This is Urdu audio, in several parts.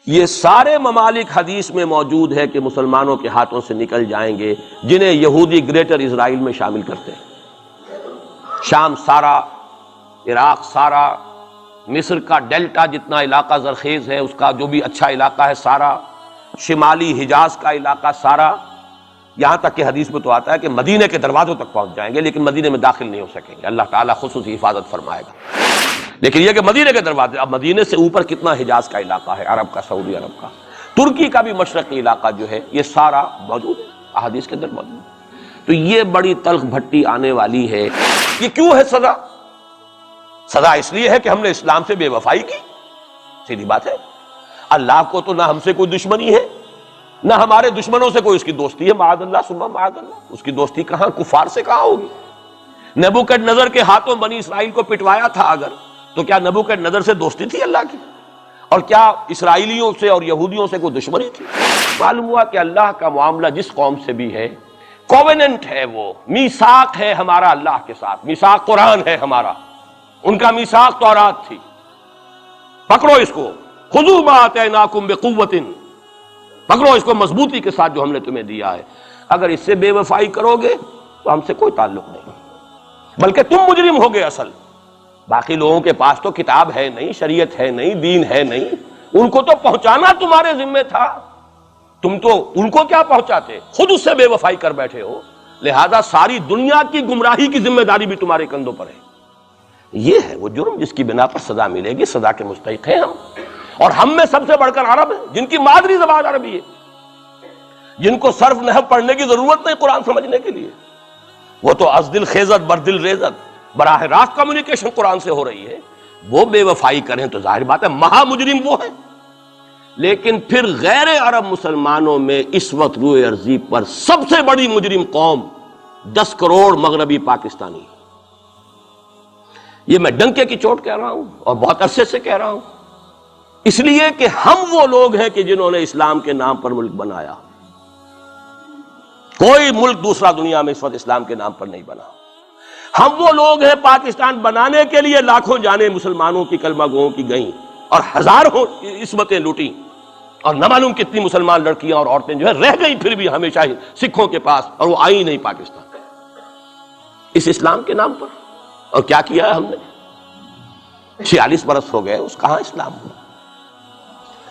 یہ سارے ممالک حدیث میں موجود ہے کہ مسلمانوں کے ہاتھوں سے نکل جائیں گے جنہیں یہودی گریٹر اسرائیل میں شامل کرتے ہیں۔ شام سارا، عراق سارا، مصر کا ڈیلٹا جتنا علاقہ زرخیز ہے اس کا جو بھی اچھا علاقہ ہے سارا، شمالی حجاز کا علاقہ سارا، یہاں تک کہ حدیث میں تو آتا ہے کہ مدینے کے دروازوں تک پہنچ جائیں گے لیکن مدینے میں داخل نہیں ہو سکیں گے، اللہ تعالیٰ خصوصی حفاظت فرمائے گا۔ لیکن یہ کہ مدینے کے دروازے، اب مدینے سے اوپر کتنا حجاز کا علاقہ ہے، عرب کا، سعودی عرب کا، ترکی کا بھی مشرقی علاقہ جو ہے، یہ سارا موجود ہے، احادیث کے اندر موجود ہے۔ تو یہ بڑی تلخ بھٹی آنے والی ہے۔ یہ کیوں ہے سزا؟ سزا اس لیے ہے کہ ہم نے اسلام سے بے وفائی کی، سیدھی بات ہے۔ اللہ کو تو نہ ہم سے کوئی دشمنی ہے نہ ہمارے دشمنوں سے کوئی اس کی دوستی ہے، معاذ اللہ ثم معاذ اللہ، اس کی دوستی کہاں، کفار سے کہاں ہوگی؟ نبوکدنضر کے ہاتھوں بنی اسرائیل کو پٹوایا تھا اگر، تو کیا نبوکدنضر سے دوستی تھی اللہ کی؟ اور کیا اسرائیلیوں سے اور یہودیوں سے کوئی دشمنی تھی؟ معلوم ہوا کہ اللہ کا معاملہ جس قوم سے بھی ہے، کووننٹ ہے، وہ میثاق ہے ہمارا اللہ کے ساتھ، میثاق قرآن ہے ہمارا، ان کا میثاق تورات تھی۔ پکڑو اس کو، خذوا ما آتیناکم بقوۃ، پکڑو اس کو مضبوطی کے ساتھ جو ہم نے تمہیں دیا ہے۔ اگر اس سے بے وفائی کرو گے تو ہم سے کوئی تعلق نہیں، بلکہ تم مجرم ہوگے اصل۔ باقی لوگوں کے پاس تو کتاب ہے نہیں، شریعت ہے نہیں، دین ہے نہیں، ان کو تو پہنچانا تمہارے ذمہ تھا، تم تو ان کو کیا پہنچاتے، خود اس سے بے وفائی کر بیٹھے ہو، لہذا ساری دنیا کی گمراہی کی ذمہ داری بھی تمہارے کندھوں پر ہے۔ یہ ہے وہ جرم جس کی بنا پر سزا ملے گی، سزا کے مستحق ہیں ہم، اور ہم میں سب سے بڑھ کر عرب ہیں جن کی مادری زبان عربی ہے، جن کو صرف نحو پڑھنے کی ضرورت نہیں قرآن سمجھنے کے لیے، وہ تو از دل خیزت بر دل ریزت، براہ راست کمیونیکیشن قرآن سے ہو رہی ہے، وہ بے وفائی کریں تو ظاہر بات ہے مہا مجرم وہ ہے۔ لیکن پھر غیر عرب مسلمانوں میں اس وقت روئے ارضی پر سب سے بڑی مجرم قوم 10 کروڑ مغربی پاکستانی، یہ میں ڈنکے کی چوٹ کہہ رہا ہوں اور بہت عرصے سے کہہ رہا ہوں، اس لیے کہ ہم وہ لوگ ہیں کہ جنہوں نے اسلام کے نام پر ملک بنایا۔ کوئی ملک دوسرا دنیا میں اس وقت اسلام کے نام پر نہیں بنا۔ ہم وہ لوگ ہیں پاکستان بنانے کے لیے لاکھوں جانیں مسلمانوں کی، کلمہ گوؤں کی گئیں اور ہزاروں عصمتیں لوٹیں، اور نہ معلوم کتنی مسلمان لڑکیاں اور عورتیں جو ہے رہ گئی پھر بھی ہمیشہ ہی سکھوں کے پاس، اور وہ آئی نہیں پاکستان اس اسلام کے نام پر۔ اور کیا کیا ہے ہم نے؟ 46 برس ہو گئے، اس کہاں اسلام ہوا؟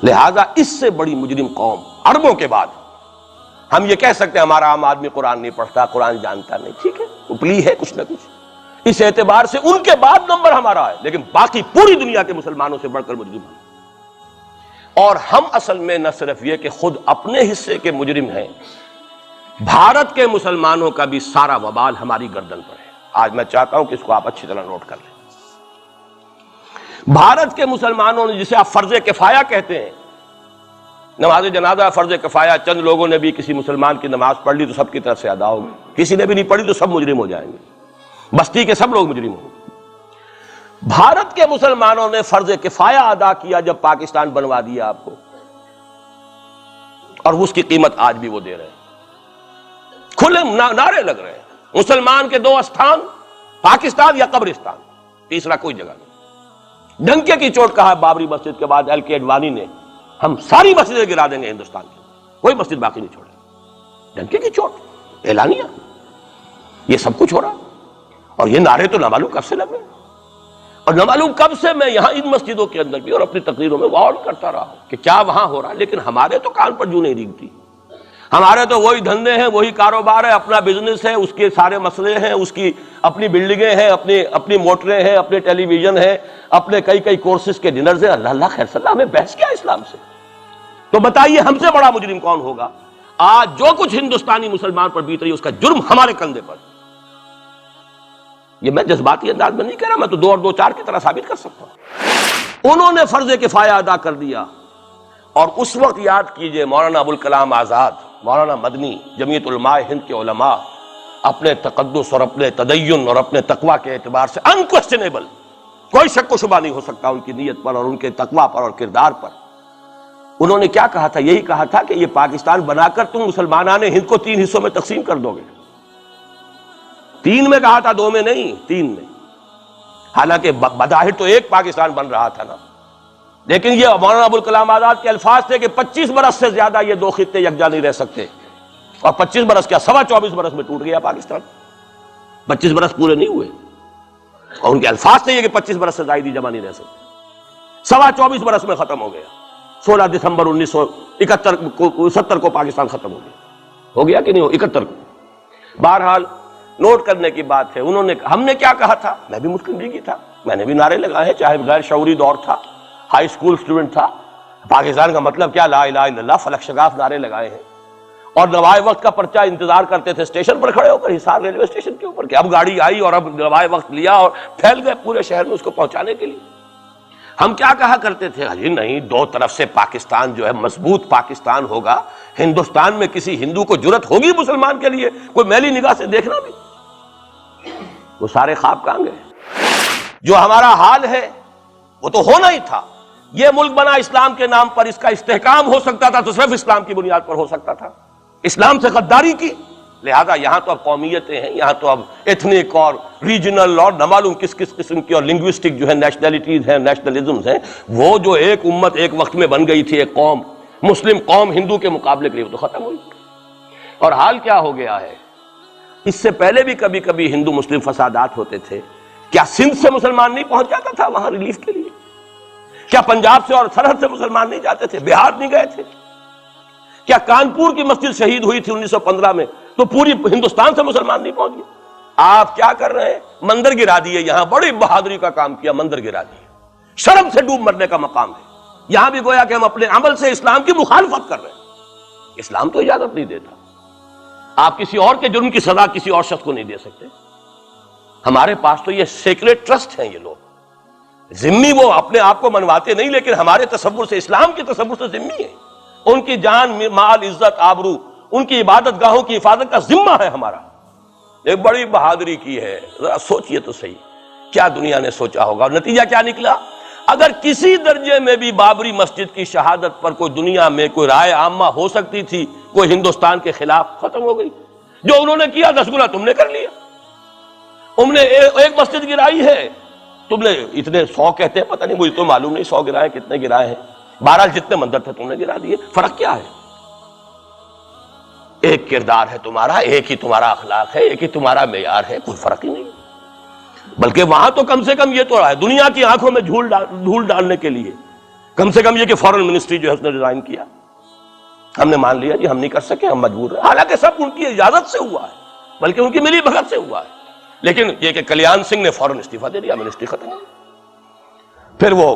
لہذا اس سے بڑی مجرم قوم عربوں کے بعد، ہم یہ کہہ سکتے ہیں ہمارا عام آدمی قرآن نہیں پڑھتا، قرآن جانتا نہیں، ٹھیک ہے، اپلی ہے کچھ نہ کچھ، اس اعتبار سے ان کے بعد نمبر ہمارا ہے، لیکن باقی پوری دنیا کے مسلمانوں سے بڑھ کر مجرم ہیں۔ اور ہم اصل میں نہ صرف یہ کہ خود اپنے حصے کے مجرم ہیں، بھارت کے مسلمانوں کا بھی سارا وبال ہماری گردن پر ہے۔ آج میں چاہتا ہوں کہ اس کو آپ اچھی طرح نوٹ کر لیں۔ بھارت کے مسلمانوں نے، جسے آپ فرض کفایہ کہتے ہیں، نماز جنازہ فرض کفایہ، چند لوگوں نے بھی کسی مسلمان کی نماز پڑھ لی تو سب کی طرف سے ادا ہوگی، کسی نے بھی نہیں پڑھی تو سب مجرم ہو جائیں گے، بستی کے سب لوگ مجرم ہوں گے۔ بھارت کے مسلمانوں نے فرض کفایہ ادا کیا جب پاکستان بنوا دیا آپ کو، اور اس کی قیمت آج بھی وہ دے رہے ہیں، کھلے نعرے لگ رہے ہیں، مسلمان کے 2 استھان، پاکستان یا قبرستان، تیسرا کوئی جگہ نہیں۔ ڈنکے کی چوٹ کہا بابری مسجد کے بعد ایل کے اڈوانی نے، ہم ساری مسجدیں گرا دیں گے ہندوستان کی، کوئی مسجد باقی نہیں چھوڑے۔ ڈنکے کی چوٹ، اعلانیہ، یہ سب کچھ ہو رہا، اور یہ نعرے تو نہ معلوم کب سے لگ رہے ہیں، اور نہ معلوم کب سے میں یہاں ان مسجدوں کے اندر بھی اور اپنی تقریروں میں وارن کرتا رہا ہوں کہ کیا وہاں ہو رہا، لیکن ہمارے تو کان پر جوں نہیں ریگتی، ہمارے تو وہی دھندے ہیں، وہی کاروبار ہے، اپنا بزنس ہے، اس کے سارے مسئلے ہیں، اس کی اپنی بلڈنگیں ہیں، اپنی موٹریں ہیں، اپنے ٹیلی ویژن ہیں، اپنے کئی کورسز کے ڈنرز ہیں۔ اللہ خیر صلی اللہ، ہمیں بحث کیا اسلام سے؟ تو بتائیے ہم سے بڑا مجرم کون ہوگا؟ آج جو کچھ ہندوستانی مسلمان پر بیت رہی ہے اس کا جرم ہمارے کندھے پر۔ یہ میں جذباتی انداز میں نہیں کہہ رہا، میں تو 2 اور 2 4 کی طرح ثابت کر سکتا ہوں۔ انہوں نے فرض کفایہ ادا کر دیا، اور اس وقت یاد کیجئے مولانا ابوالکلام آزاد، مولانا مدنی، جمعیت علماء ہند کے علماء اپنے تقدس اور اپنے تدین اور اپنے تقوی کے اعتبار سے انکویسچنیبل، کوئی شک و شبہ نہیں ہو سکتا ان کی نیت پر اور ان کے تقوی پر اور کردار پر، انہوں نے کیا کہا تھا؟ یہی کہا تھا کہ یہ پاکستان بنا کر تم مسلمانان ہند کو 3 حصوں میں تقسیم کر دو گے۔ 3 میں کہا تھا، 2 میں نہیں، 3 میں، حالانکہ بظاہر تو ایک پاکستان بن رہا تھا نا، لیکن یہ مولانا ابوالکلام آزاد کے الفاظ تھے کہ 25 برس سے زیادہ یہ دو خطے یکجا نہیں رہ سکتے، اور 25 برس کیا 24.25 برس میں ٹوٹ گیا پاکستان، 25 برس پورے نہیں ہوئے، اور ان کے الفاظ تھے یہ کہ 25 برس سے زائد جمع نہیں رہ سکتے، 24.25 برس میں ختم ہو گیا، 16 دسمبر 1971 کو پاکستان ختم ہو گیا کہ نہیں ہو 71 کو۔ بہرحال نوٹ کرنے کی بات ہے، ہم نے کیا کہا تھا، میں بھی مسلم لیگی تھا، میں نے بھی نعرے لگائے ہیں، چاہے غیر شعوری دور تھا، ہائی اسکول اسٹوڈنٹ تھا، پاکستان کا مطلب کیا، لا الہ الا اللہ، فلک شگاف نعرے لگائے ہیں، اور نوائے وقت کا پرچہ انتظار کرتے تھے اسٹیشن پر کھڑے ہو کر، حصار ریلوے اسٹیشن کے اوپر، کہ اب گاڑی آئی اور اب نوائے وقت لیا اور پھیل گئے پورے شہر میں اس کو پہنچانے کے لیے۔ ہم کیا کہا کرتے تھے، جی نہیں، دو طرف سے پاکستان جو ہے مضبوط پاکستان ہوگا، ہندوستان میں کسی ہندو کو جرت ہوگی مسلمان کے لیے کوئی میلی نگاہ سے دیکھنا بھی؟ وہ سارے خواب کہاں گئے؟ جو ہمارا حال ہے وہ تو ہونا ہی تھا، یہ ملک بنا اسلام کے نام پر، اس کا استحکام ہو سکتا تھا تو صرف اسلام کی بنیاد پر ہو سکتا تھا، اسلام سے غداری کی، لہذا یہاں تو اب قومیتیں ہیں، یہاں تو اب ایتھنک اور ریجنل اور نہ معلوم کس کس قسم کی اور لنگوسٹک جو ہے نیشنلٹیز ہیں، نیشنلزمز ہیں، وہ جو ایک امت ایک وقت میں بن گئی تھی، ایک قوم، مسلم قوم ہندو کے مقابلے کے لیے، وہ تو ختم ہوئی۔ اور حال کیا ہو گیا ہے، اس سے پہلے بھی کبھی کبھی ہندو مسلم فسادات ہوتے تھے، کیا سندھ سے مسلمان نہیں پہنچ جاتا تھا وہاں ریلیف کے لیے؟ کیا پنجاب سے اور سرحد سے مسلمان نہیں جاتے تھے؟ بہار نہیں گئے تھے؟ کیا کانپور کی مسجد شہید ہوئی تھی 1915 میں تو پوری ہندوستان سے مسلمان نہیں پہنچ گئے؟ آپ کیا کر رہے ہیں، مندر گرا دیے، یہاں بڑی بہادری کا کام کیا، مندر گرا دیے، شرم سے ڈوب مرنے کا مقام ہے، یہاں بھی گویا کہ ہم اپنے عمل سے اسلام کی مخالفت کر رہے ہیں، اسلام تو اجازت نہیں دیتا، آپ کسی اور کے جرم کی سزا کسی اور شخص کو نہیں دے سکتے، ہمارے پاس تو یہ سیکریٹ ٹرسٹ ہیں، یہ لوگ ذمہ وہ اپنے آپ کو منواتے نہیں، لیکن ہمارے تصور سے، اسلام کے تصور سے ذمہ ہے، ان کی جان مال عزت آبرو، ان کی عبادت گاہوں کی حفاظت کا ذمہ ہے ہمارا، ایک بڑی بہادری کی ہے، ذرا سوچئے تو صحیح کیا دنیا نے سوچا ہوگا، اور نتیجہ کیا نکلا؟ اگر کسی درجے میں بھی بابری مسجد کی شہادت پر کوئی دنیا میں کوئی رائے عامہ ہو سکتی تھی کوئی ہندوستان کے خلاف، ختم ہو گئی، جو انہوں نے کیا 10 گنا تم نے کر لیا، تم نے ایک مسجد گرائی ہے، تم نے اتنے 100 کہتے ہیں، پتہ نہیں مجھے تو معلوم نہیں 100 گرائے کتنے گرائے ہیں، بہرحال جتنے مندر تھے تم نے گرا دیے، فرق کیا ہے؟ ایک کردار ہے تمہارا، ایک ہی تمہارا اخلاق ہے، ایک ہی تمہارا معیار ہے، کوئی فرق ہی نہیں، بلکہ وہاں تو کم سے کم یہ تو رہا ہے دنیا کی آنکھوں میں دھول ڈالنے کے لیے، کم سے کم یہ کہ فورن منسٹری جو ہے اس نے ڈیزائن کیا، ہم نے مان لیا جی ہم نہیں کر سکے، ہم مجبور ہیں، حالانکہ سب ان کی اجازت سے ہوا ہے، بلکہ ان کی ملی بھگت سے ہوا ہے، لیکن یہ کہ کلیان سنگھ نے فوراً استعفیٰ دے دیا، منسٹری ختم، پھر وہ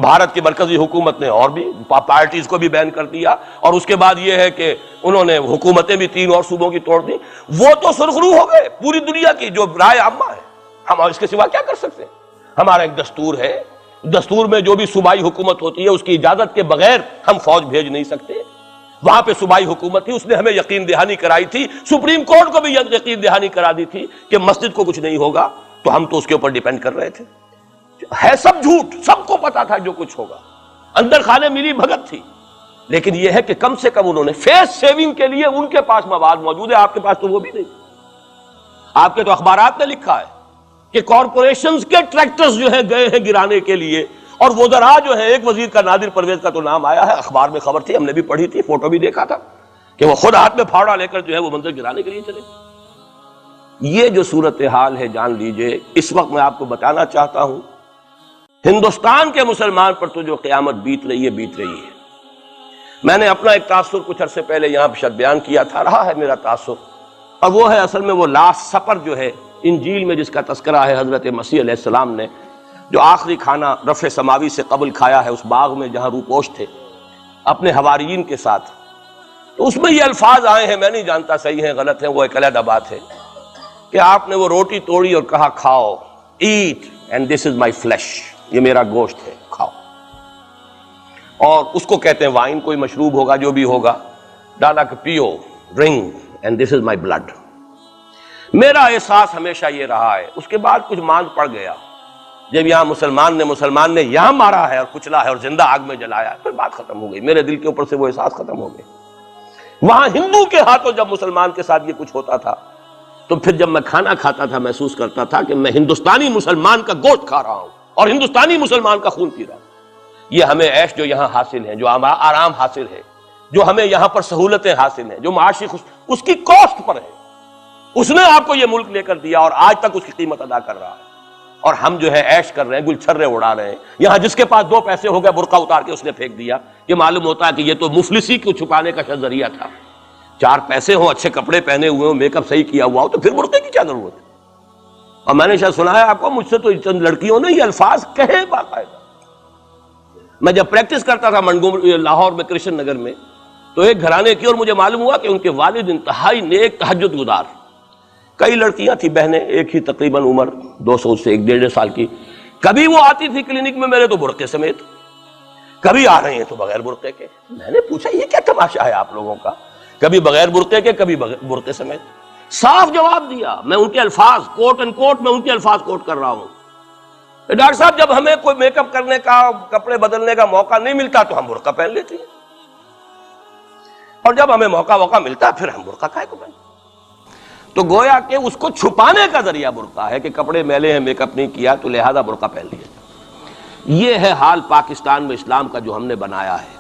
بھارت کی مرکزی حکومت نے اور بھی پارٹیز کو بھی بین کر دیا، اور اس کے بعد یہ ہے کہ انہوں نے حکومتیں بھی 3 اور صوبوں کی توڑ دی، وہ تو سرخرو ہو گئے پوری دنیا کی جو رائے عامہ ہے، ہم اس کے سوا کیا کر سکتے ہیں؟ ہمارا ایک دستور ہے، دستور میں جو بھی صوبائی حکومت ہوتی ہے اس کی اجازت کے بغیر ہم فوج بھیج نہیں سکتے، وہاں پہ صوبائی حکومت تھی، اس نے ہمیں یقین دہانی کرائی تھی، سپریم کورٹ کو بھی یقین دہانی کرا دی تھی کہ مسجد کو کچھ نہیں ہوگا، تو ہم تو اس کے اوپر ڈیپینڈ کر رہے تھے، ہے سب جھوٹ، سب کو پتا تھا جو کچھ ہوگا، اندر خانے ملی بھگت تھی، لیکن یہ ہے کہ کم سے کم انہوں نے فیس سیونگ کے لیے ان کے پاس مواد موجود ہے، آپ کے پاس تو وہ بھی نہیں، آپ کے تو اخبارات نے لکھا ہے کہ کارپوریشنز کے ٹریکٹرز جو ہیں گئے ہیں گرانے کے لیے، اور وزراء جو ہیں، ایک وزیر کا نادر پرویز کا تو نام آیا ہے، اخبار میں خبر تھی، ہم نے بھی پڑھی تھی، فوٹو بھی دیکھا تھا کہ وہ خود ہاتھ میں پھاوڑا لے کر جو ہے وہ منظر گرانے کے لیے چلے۔ یہ جو صورتحال ہے جان لیجئے، اس وقت میں آپ کو بتانا چاہتا ہوں ہندوستان کے مسلمان پر تو جو قیامت بیت رہی ہے بیت رہی ہے۔ میں نے اپنا ایک تاثر کچھ عرصے پہلے یہاں شاید بیان کیا تھا، رہا ہے میرا تاثر، اور وہ ہے اصل میں وہ لاسٹ سپر جو ہے انجیل میں جس کا تذکرہ ہے حضرت مسیح علیہ السلام نے جو آخری کھانا رفع سماوی سے قبل کھایا ہے اس باغ میں جہاں روپوش تھے اپنے حواریین کے ساتھ، تو اس میں یہ الفاظ آئے ہیں، میں نہیں جانتا صحیح ہیں غلط ہیں، وہ ایک علیحدہ بات ہے کہ آپ نے وہ روٹی توڑی اور کہا کھاؤ، eat and this is my flesh, یہ میرا گوشت ہے کھاؤ، اور اس کو کہتے ہیں وائن، کوئی مشروب ہوگا جو بھی ہوگا، ڈالا کہ پیو، drink and this is my blood. میرا احساس ہمیشہ یہ رہا ہے، اس کے بعد کچھ ماند پڑ گیا، جب یہاں مسلمان نے یہاں مارا ہے اور کچلا ہے اور زندہ آگ میں جلایا ہے، پھر بات ختم ہو گئی، میرے دل کے اوپر سے وہ احساس ختم ہو گئے۔ وہاں ہندو کے ہاتھوں جب مسلمان کے ساتھ یہ کچھ ہوتا تھا تو پھر جب میں کھانا کھاتا تھا محسوس کرتا تھا کہ میں ہندوستانی مسلمان کا گوشت کھا رہا ہوں اور ہندوستانی مسلمان کا خون پی رہا ہوں۔ یہ ہمیں عیش جو یہاں حاصل ہیں، جو آرام حاصل ہے، جو ہمیں یہاں پر سہولتیں حاصل ہیں، جو معاشی اس کی کاسٹ پر ہے. اس نے آپ کو یہ ملک لے کر دیا اور آج تک اس کی قیمت ادا کر رہا ہے، اور ہم جو ہے عیش کر رہے ہیں، گل چھرے اڑا رہے ہیں. یہاں جس کے پاس 2 پیسے ہو گئے برقع اتار کے اس نے پھینک دیا. یہ معلوم ہوتا ہے کہ یہ تو مفلسی کو چھپانے کا ذریعہ تھا. 4 پیسے ہوں، اچھے کپڑے پہنے ہوئے ہوں، میک اپ صحیح کیا ہوا ہو، تو پھر برقعے کی کیا ضرورت ہے؟ اور میں نے شاید سنا ہے آپ کو، مجھ سے تو چند لڑکیوں نے یہ الفاظ کہے باقاعدہ. میں جب پریکٹس کرتا تھا لاہور میں کرشن نگر میں، تو ایک گھرانے کی، اور مجھے معلوم ہوا کہ ان کے والد انتہائی نیک تہجد گزار. کئی لڑکیاں تھیں بہنیں، ایک ہی تقریباً عمر 200 سے 1.5 سال کی. کبھی وہ آتی تھی کلینک میں میرے تو برقعے سمیت، کبھی آ رہے ہیں تو بغیر برقعے کے. میں نے پوچھا یہ کیا تماشا ہے آپ لوگوں کا، کبھی بغیر برقعے کے کبھی برقعے سمیت. صاف جواب دیا. میں ان کے الفاظ کوٹ اینڈ کوٹ میں ان کے الفاظ کوٹ کر رہا ہوں. ڈاکٹر صاحب جب ہمیں کوئی میک اپ کرنے کا، کپڑے بدلنے کا موقع نہیں ملتا تو ہم برقع پہن لیتے ہیں، اور جب ہمیں موقع ملتا پھر ہم برقع کائے کو پہنتے. تو گویا کہ اس کو چھپانے کا ذریعہ برقع ہے کہ کپڑے میلے ہیں، میک اپ نہیں کیا تو لہذا برقع پہن لیا. یہ ہے حال پاکستان میں اسلام کا جو ہم نے بنایا ہے.